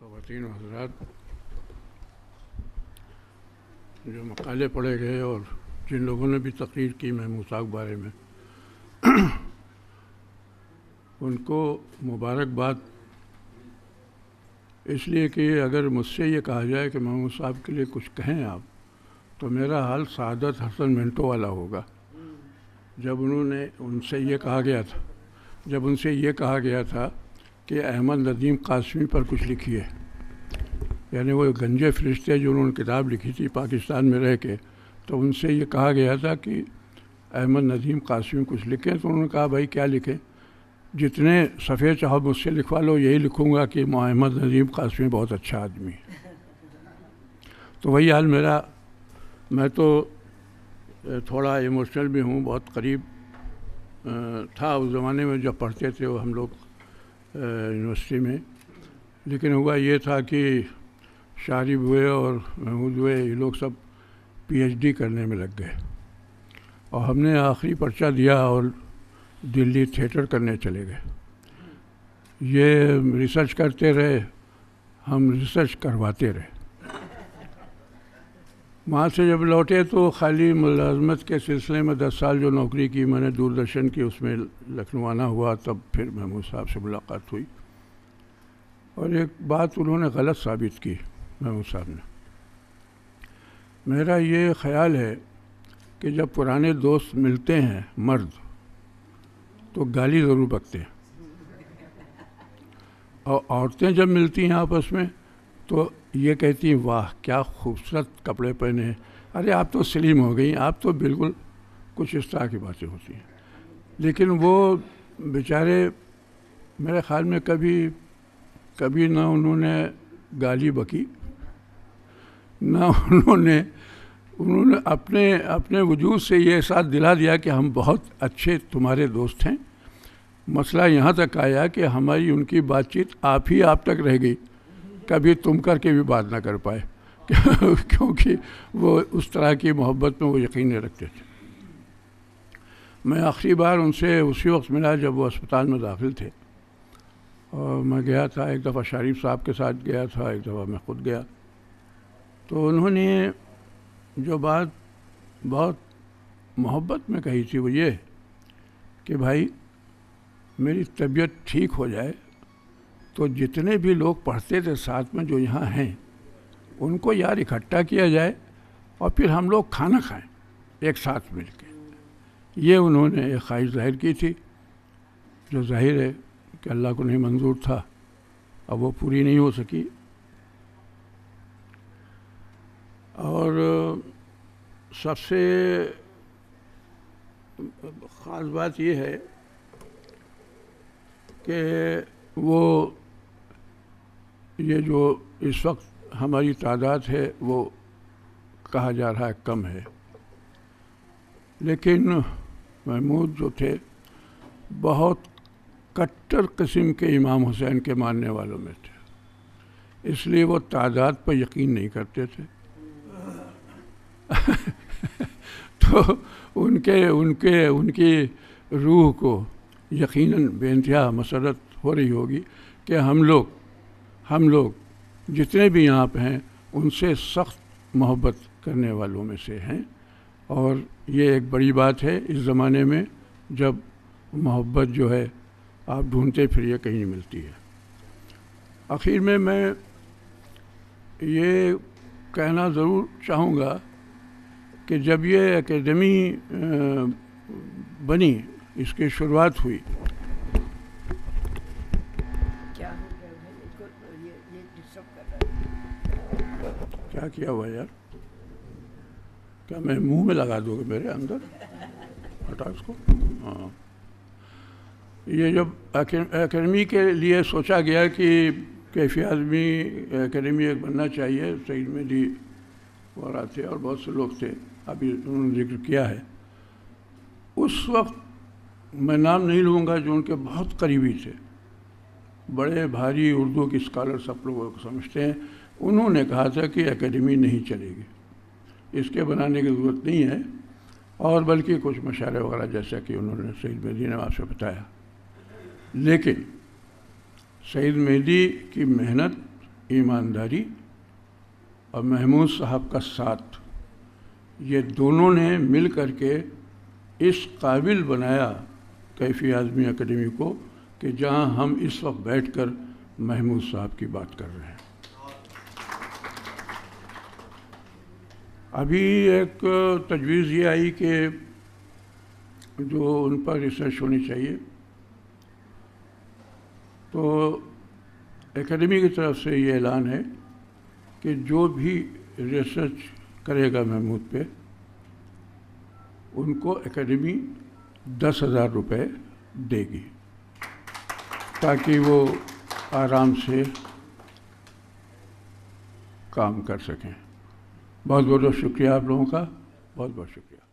خواتین و حضرات، جو مقالے پڑھے گئے اور جن لوگوں نے بھی تقریر کی محمود صاحب کے بارے میں، ان کو مبارکباد، اس لیے کہ اگر مجھ سے یہ کہا جائے کہ محمود صاحب کے لیے کچھ کہیں آپ، تو میرا حال سعادت حسن منٹو والا ہوگا. جب ان سے یہ کہا گیا تھا کہ احمد ندیم قاسمی پر کچھ لکھیے، یعنی وہ گنجے فرشتے جو انہوں نے کتاب لکھی تھی پاکستان میں رہ کے، تو ان سے یہ کہا گیا تھا کہ احمد ندیم قاسمی کچھ لکھیں، تو انہوں نے کہا بھائی کیا لکھیں، جتنے صفحے چاہو مجھ سے لکھوا لو، یہی لکھوں گا کہ احمد ندیم قاسمی بہت اچھا آدمی ہے. تو وہی حال میرا. میں تو تھوڑا ایموشنل بھی ہوں، بہت قریب تھا اس زمانے میں جب پڑھتے تھے وہ ہم لوگ یونیورسٹی میں. لیکن ہوا یہ تھا کہ شارب ہوئے اور محمود ہوئے، یہ لوگ سب پی ایچ ڈی کرنے میں لگ گئے، اور ہم نے آخری پرچہ دیا اور دلی تھیٹر کرنے چلے گئے. یہ ریسرچ کرتے رہے، ہم ریسرچ کرواتے رہے. وہاں سے جب لوٹے تو خالی ملازمت کے سلسلے میں 10 سال جو نوکری کی میں نے دوردرشن کی، اس میں لکھنؤ آنا ہوا. تب پھر محمود صاحب سے ملاقات ہوئی، اور ایک بات انہوں نے غلط ثابت کی محمود صاحب نے. میرا یہ خیال ہے کہ جب پرانے دوست ملتے ہیں مرد تو گالی ضرور بکتے ہیں، اور عورتیں جب ملتی ہیں آپس میں تو یہ کہتی ہیں واہ کیا خوبصورت کپڑے پہنے ہیں، ارے آپ تو سلیم ہو گئی، آپ تو بالکل، کچھ اس طرح کی باتیں ہوتی ہیں. لیکن وہ بیچارے میرے خیال میں کبھی نہ انہوں نے گالی بکی، نہ انہوں نے اپنے وجود سے یہ احساس دلا دیا کہ ہم بہت اچھے تمہارے دوست ہیں. مسئلہ یہاں تک آیا کہ ہماری ان کی بات چیت آپ تک رہ گئی، کبھی تم کر کے بھی بات نہ کر پائے، کیونکہ وہ اس طرح کی محبت میں وہ یقین نہیں رکھتے تھے. میں آخری بار ان سے اسی وقت ملا جب وہ اسپتال میں داخل تھے، اور میں گیا تھا. ایک دفعہ شریف صاحب کے ساتھ گیا تھا، ایک دفعہ میں خود گیا. تو انہوں نے جو بات بہت محبت میں کہی تھی وہ یہ کہ بھائی میری طبیعت ٹھیک ہو جائے تو جتنے بھی لوگ پڑھتے تھے ساتھ میں جو یہاں ہیں ان کو یار اکٹھا کیا جائے اور پھر ہم لوگ کھانا کھائیں ایک ساتھ مل کے. یہ انہوں نے ایک خواہش ظاہر کی تھی، جو ظاہر ہے کہ اللہ کو نہیں منظور تھا، اب وہ پوری نہیں ہو سکی. اور سب سے خاص بات یہ ہے کہ یہ جو اس وقت ہماری تعداد ہے وہ کہا جا رہا ہے کم ہے، لیکن محمود جو تھے بہت کٹر قسم کے امام حسین کے ماننے والوں میں تھے، اس لیے وہ تعداد پر یقین نہیں کرتے تھے. تو ان کی روح کو یقیناً بے انتہا مسرت ہو رہی ہوگی کہ ہم لوگ جتنے بھی یہاں پہ ہیں ان سے سخت محبت کرنے والوں میں سے ہیں. اور یہ ایک بڑی بات ہے اس زمانے میں جب محبت جو ہے آپ ڈھونڈتے پھریے کہیں نہیں ملتی ہے. آخر میں یہ کہنا ضرور چاہوں گا کہ جب یہ اکیڈمی بنی، اس کی شروعات ہوئی، کیا ہوا یار، کیا میں منہ میں لگا دوں گا میرے اندر، ہٹا اس کو. ہاں، یہ جب اکیڈمی کے لیے سوچا گیا کہ کیفی اعظمی اکیڈمی ایک بننا چاہیے، سعید مہدی وغیرہ تھے اور بہت سے لوگ تھے، ابھی انہوں نے ذکر کیا ہے. اس وقت میں نام نہیں لوں گا جو ان کے بہت قریبی تھے، بڑے بھاری اردو کی اسکالر سب لوگوں کو سمجھتے ہیں، انہوں نے کہا تھا کہ اکیڈمی نہیں چلے گی، اس کے بنانے کی ضرورت نہیں ہے، اور بلکہ کچھ مشاعرے وغیرہ جیسا کہ انہوں نے سعید مہدی نے آپ سے بتایا. لیکن سعید مہدی کی محنت ایمانداری اور محمود صاحب کا ساتھ، یہ دونوں نے مل کر کے اس قابل بنایا کیفی اعظمی اکیڈمی کو کہ جہاں ہم اس وقت بیٹھ کر محمود صاحب کی بات کر رہے ہیں۔ ابھی ایک تجویز یہ آئی کہ جو ان پر ریسرچ ہونی چاہیے، تو اکیڈمی کی طرف سے یہ اعلان ہے کہ جو بھی ریسرچ کرے گا محمود پہ، ان کو اکیڈمی 10,000 روپے دے گی تاکہ وہ آرام سے کام کر سکیں۔ بہت بہت شکریہ آپ لوگوں کا، بہت بہت شکریہ۔